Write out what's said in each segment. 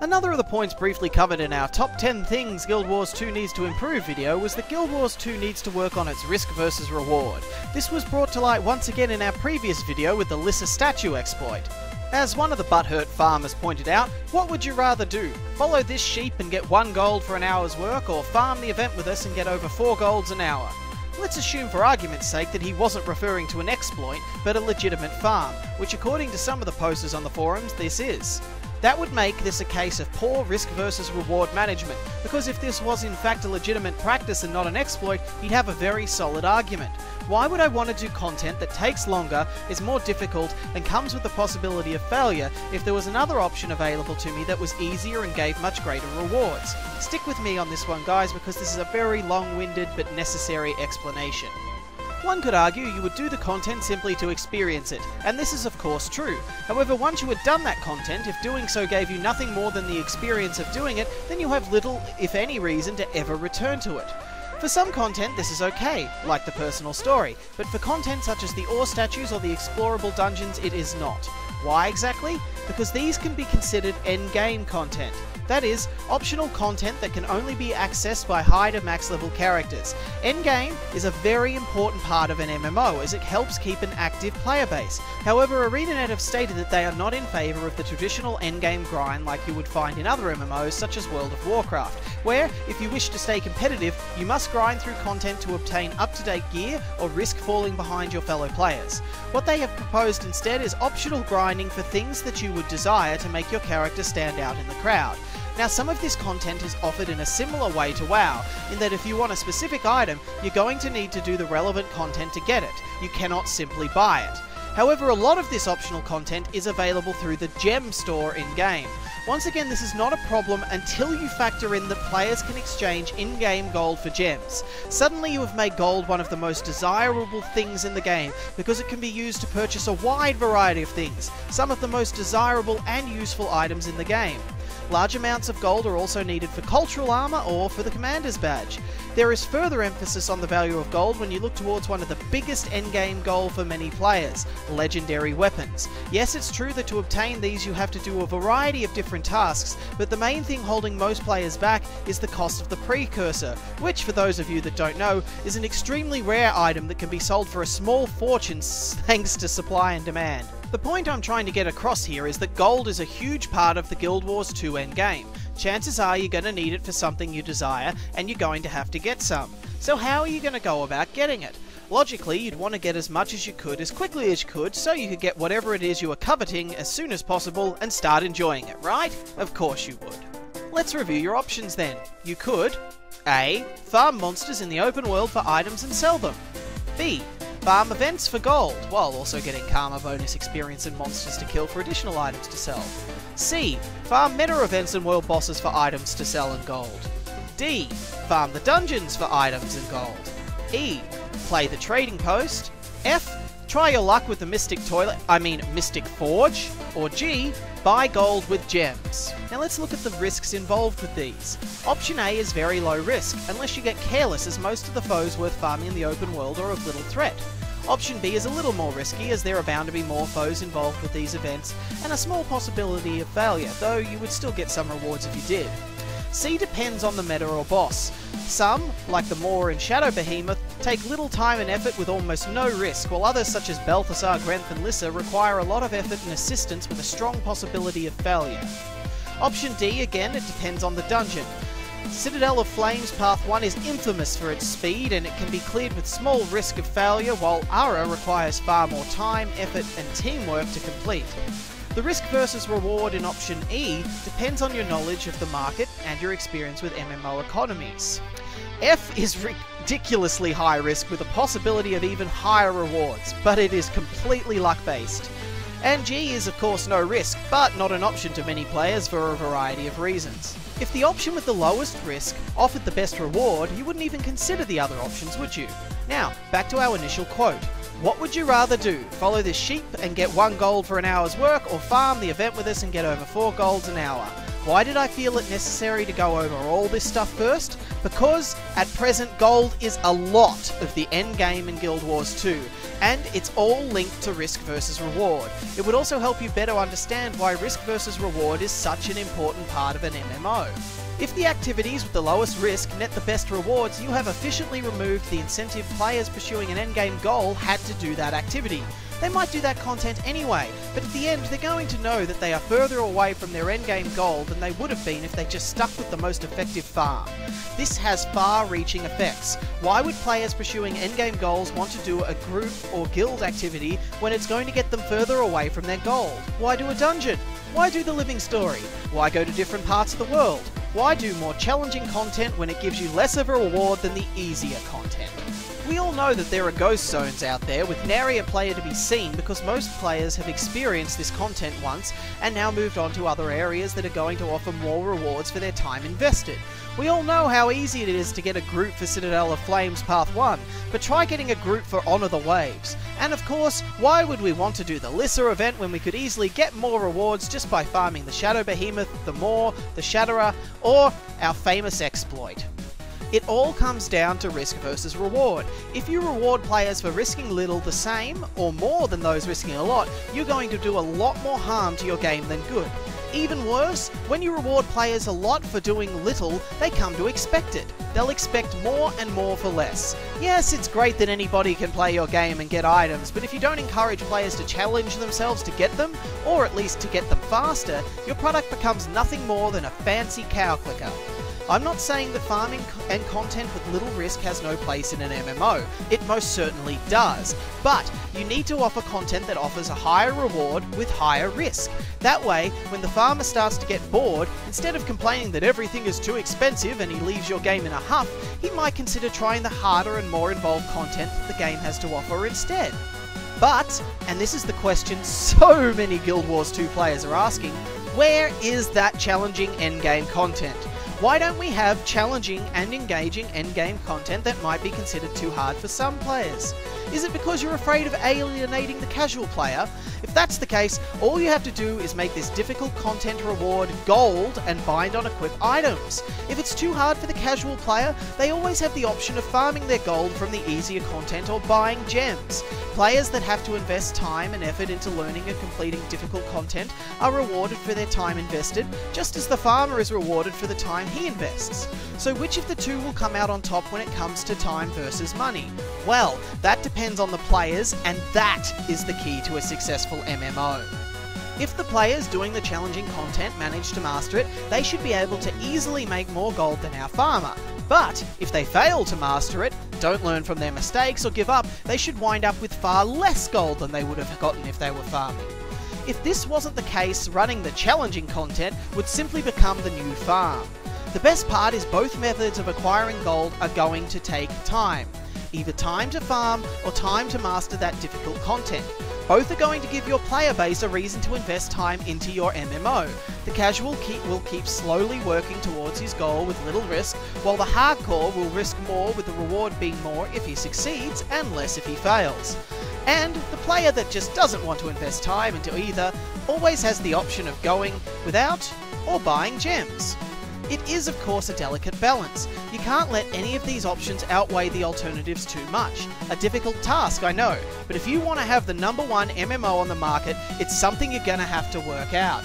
Another of the points briefly covered in our top 10 things Guild Wars 2 needs to improve video was that Guild Wars 2 needs to work on its risk versus reward. This was brought to light once again in our previous video with the Lissa statue exploit. As one of the butthurt farmers pointed out, what would you rather do? Follow this sheep and get 1 gold for an hour's work, or farm the event with us and get over 4 golds an hour? Let's assume for argument's sake that he wasn't referring to an exploit, but a legitimate farm, which according to some of the posters on the forums, this is. That would make this a case of poor risk versus reward management, because if this was in fact a legitimate practice and not an exploit, he'd have a very solid argument. Why would I want to do content that takes longer, is more difficult, and comes with the possibility of failure if there was another option available to me that was easier and gave much greater rewards? Stick with me on this one, guys, because this is a very long-winded but necessary explanation. One could argue you would do the content simply to experience it, and this is of course true. However, once you had done that content, if doing so gave you nothing more than the experience of doing it, then you have little, if any, reason to ever return to it. For some content this is okay, like the personal story, but for content such as the ore statues or the explorable dungeons it is not. Why exactly? Because these can be considered endgame content. That is, optional content that can only be accessed by high to max level characters. Endgame is a very important part of an MMO as it helps keep an active player base. However, ArenaNet have stated that they are not in favour of the traditional endgame grind like you would find in other MMOs such as World of Warcraft, where, if you wish to stay competitive, you must grind through content to obtain up-to-date gear or risk falling behind your fellow players. What they have proposed instead is optional grinding for things that you would desire to make your character stand out in the crowd. Now, some of this content is offered in a similar way to WoW, in that if you want a specific item, you're going to need to do the relevant content to get it. You cannot simply buy it. However, a lot of this optional content is available through the gem store in-game. Once again, this is not a problem until you factor in that players can exchange in-game gold for gems. Suddenly you have made gold one of the most desirable things in the game, because it can be used to purchase a wide variety of things, some of the most desirable and useful items in the game. Large amounts of gold are also needed for cultural armor or for the commander's badge. There is further emphasis on the value of gold when you look towards one of the biggest endgame goal for many players, legendary weapons. Yes, it's true that to obtain these you have to do a variety of different tasks, but the main thing holding most players back is the cost of the precursor, which, for those of you that don't know, is an extremely rare item that can be sold for a small fortune thanks to supply and demand. The point I'm trying to get across here is that gold is a huge part of the Guild Wars 2 endgame. Chances are you're going to need it for something you desire, and you're going to have to get some. So how are you going to go about getting it? Logically, you'd want to get as much as you could, as quickly as you could, so you could get whatever it is you are coveting as soon as possible and start enjoying it, right? Of course you would. Let's review your options then. You could A. Farm monsters in the open world for items and sell them. B. Farm events for gold, while also getting karma bonus experience and monsters to kill for additional items to sell. C. Farm meta events and world bosses for items to sell and gold. D. Farm the dungeons for items and gold. E. Play the trading post. F. Try your luck with the Mystic Forge. Or G. Buy gold with gems. Now let's look at the risks involved with these. Option A is very low risk, unless you get careless, as most of the foes worth farming in the open world are of little threat. Option B is a little more risky, as there are bound to be more foes involved with these events, and a small possibility of failure, though you would still get some rewards if you did. C depends on the meta or boss. Some, like the Maw and Shadow Behemoth, take little time and effort with almost no risk, while others such as Balthasar, Grenth and Lissa require a lot of effort and assistance with a strong possibility of failure. Option D, again, it depends on the dungeon. Citadel of Flames Path 1 is infamous for its speed, and it can be cleared with small risk of failure, while Ara requires far more time, effort and teamwork to complete. The risk versus reward in option E depends on your knowledge of the market and your experience with MMO economies. F is ridiculously high risk with a possibility of even higher rewards, but it is completely luck based. And G is of course no risk, but not an option to many players for a variety of reasons. If the option with the lowest risk offered the best reward, you wouldn't even consider the other options, would you? Now, back to our initial quote. What would you rather do? Follow this sheep and get 1 gold for an hour's work, or farm the event with us and get over 4 golds an hour? Why did I feel it necessary to go over all this stuff first? Because at present gold is a lot of the endgame in Guild Wars 2, and it's all linked to risk versus reward. It would also help you better understand why risk versus reward is such an important part of an MMO. If the activities with the lowest risk net the best rewards, you have efficiently removed the incentive players pursuing an endgame goal had to do that activity. They might do that content anyway, but at the end they're going to know that they are further away from their endgame goal than they would have been if they just stuck with the most effective farm. This has far-reaching effects. Why would players pursuing endgame goals want to do a group or guild activity when it's going to get them further away from their goal? Why do a dungeon? Why do the living story? Why go to different parts of the world? Why do more challenging content when it gives you less of a reward than the easier content? We all know that there are ghost zones out there with nary a player to be seen because most players have experienced this content once and now moved on to other areas that are going to offer more rewards for their time invested. We all know how easy it is to get a group for Citadel of Flames Path 1, but try getting a group for Honor the Waves. And of course, why would we want to do the Lissa event when we could easily get more rewards just by farming the Shadow Behemoth, the Maw, the Shatterer, or our famous exploit? It all comes down to risk versus reward. If you reward players for risking little the same, or more than those risking a lot, you're going to do a lot more harm to your game than good. Even worse, when you reward players a lot for doing little, they come to expect it. They'll expect more and more for less. Yes, it's great that anybody can play your game and get items, but if you don't encourage players to challenge themselves to get them, or at least to get them faster, your product becomes nothing more than a fancy cow clicker. I'm not saying that farming and content with little risk has no place in an MMO. It most certainly does. But you need to offer content that offers a higher reward with higher risk. That way, when the farmer starts to get bored, instead of complaining that everything is too expensive and he leaves your game in a huff, he might consider trying the harder and more involved content that the game has to offer instead. But, and this is the question so many Guild Wars 2 players are asking, where is that challenging endgame content? Why don't we have challenging and engaging endgame content that might be considered too hard for some players? Is it because you're afraid of alienating the casual player? If that's the case, all you have to do is make this difficult content reward gold and bind on equip items. If it's too hard for the casual player, they always have the option of farming their gold from the easier content or buying gems. Players that have to invest time and effort into learning and completing difficult content are rewarded for their time invested, just as the farmer is rewarded for the time he invests. So which of the two will come out on top when it comes to time versus money? Well, that depends on the players, and that is the key to a successful MMO. If the players doing the challenging content manage to master it, they should be able to easily make more gold than our farmer. But if they fail to master it, don't learn from their mistakes or give up, they should wind up with far less gold than they would have gotten if they were farming. If this wasn't the case, running the challenging content would simply become the new farm. The best part is both methods of acquiring gold are going to take time. Either time to farm or time to master that difficult content. Both are going to give your player base a reason to invest time into your MMO. The casual will keep slowly working towards his goal with little risk, while the hardcore will risk more with the reward being more if he succeeds and less if he fails. And the player that just doesn't want to invest time into either always has the option of going without or buying gems. It is of course a delicate balance. You can't let any of these options outweigh the alternatives too much. A difficult task, I know, but if you want to have the #1 MMO on the market, it's something you're gonna have to work out.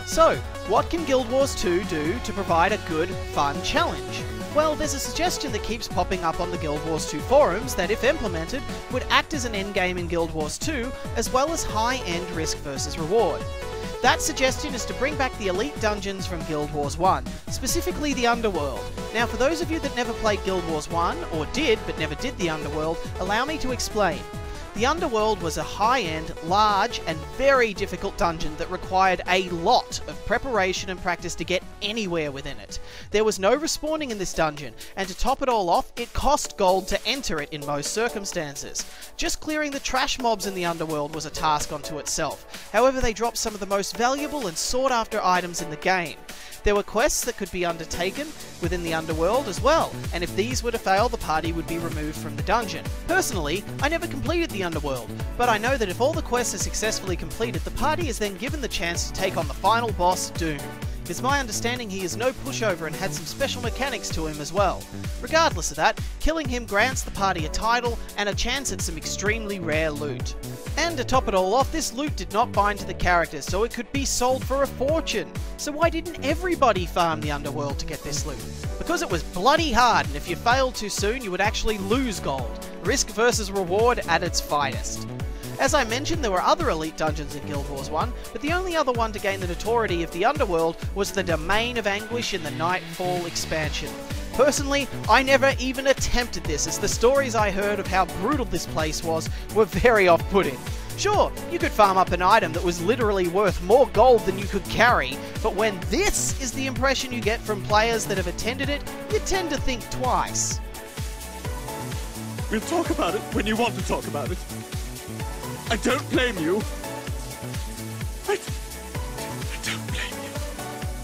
So, what can Guild Wars 2 do to provide a good, fun challenge? Well, there's a suggestion that keeps popping up on the Guild Wars 2 forums that, if implemented, would act as an endgame in Guild Wars 2, as well as high-end risk versus reward. That suggestion is to bring back the elite dungeons from Guild Wars 1, specifically the Underworld. Now, for those of you that never played Guild Wars 1, or did but never did the Underworld, allow me to explain. The Underworld was a high-end, large, and very difficult dungeon that required a lot of preparation and practice to get anywhere within it. There was no respawning in this dungeon, and to top it all off, it cost gold to enter it in most circumstances. Just clearing the trash mobs in the Underworld was a task unto itself. However, they dropped some of the most valuable and sought-after items in the game. There were quests that could be undertaken within the Underworld as well, and if these were to fail, the party would be removed from the dungeon. Personally, I never completed the Underworld, but I know that if all the quests are successfully completed, the party is then given the chance to take on the final boss, Doom. It's my understanding he is no pushover and had some special mechanics to him as well. Regardless of that, killing him grants the party a title and a chance at some extremely rare loot. And to top it all off, this loot did not bind to the characters, so it could be sold for a fortune. So why didn't everybody farm the Underworld to get this loot? Because it was bloody hard, and if you failed too soon, you would actually lose gold. Risk versus reward at its finest. As I mentioned, there were other elite dungeons in Guild Wars 1, but the only other one to gain the notoriety of the Underworld was the Domain of Anguish in the Nightfall expansion. Personally, I never even attempted this, as the stories I heard of how brutal this place was were very off-putting. Sure, you could farm up an item that was literally worth more gold than you could carry, but when this is the impression you get from players that have attended it, you tend to think twice. We'll talk about it when you want to talk about it. I don't blame you. I don't blame you.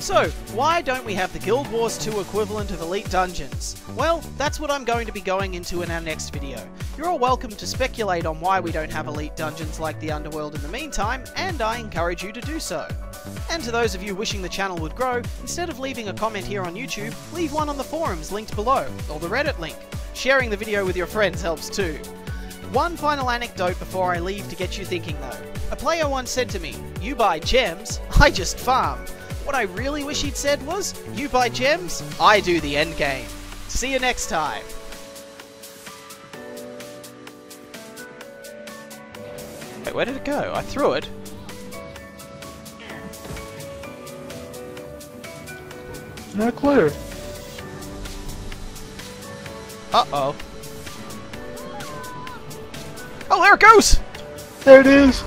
So, why don't we have the Guild Wars 2 equivalent of Elite Dungeons? Well, that's what I'm going to be going into in our next video. You're all welcome to speculate on why we don't have Elite Dungeons like the Underworld in the meantime, and I encourage you to do so. And to those of you wishing the channel would grow, instead of leaving a comment here on YouTube, leave one on the forums linked below, or the Reddit link. Sharing the video with your friends helps too. One final anecdote before I leave to get you thinking though. A player once said to me, "You buy gems, I just farm." What I really wish he'd said was, "You buy gems, I do the endgame." See you next time. Wait, where did it go? I threw it. Not clear. Uh-oh. Oh, there it goes! There it is!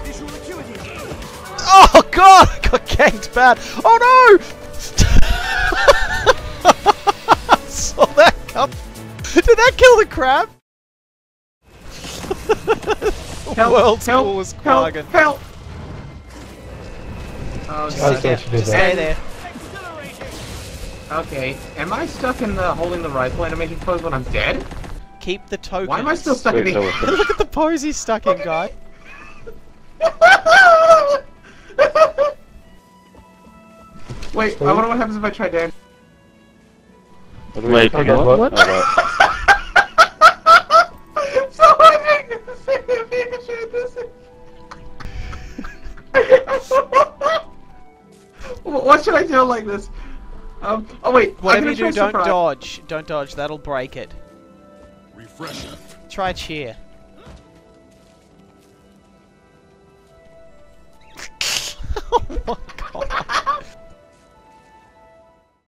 Oh god! I got ganked bad! Oh no! I saw that come. Did that kill the crab? World's coolest Quaggan. Help! Oh, Just stay there. Okay, am I stuck in the holding the rifle animation pose when I'm dead? Keep the tokens. Why am I still stuck in the... Look at the pose he's stuck in, guy. Wait, I wonder what happens if I try dance. Wait, what? What should I do like this? Oh wait, Whatever you do, don't dodge. Don't dodge, that'll break it. Refreshing. Try cheer. Oh my god.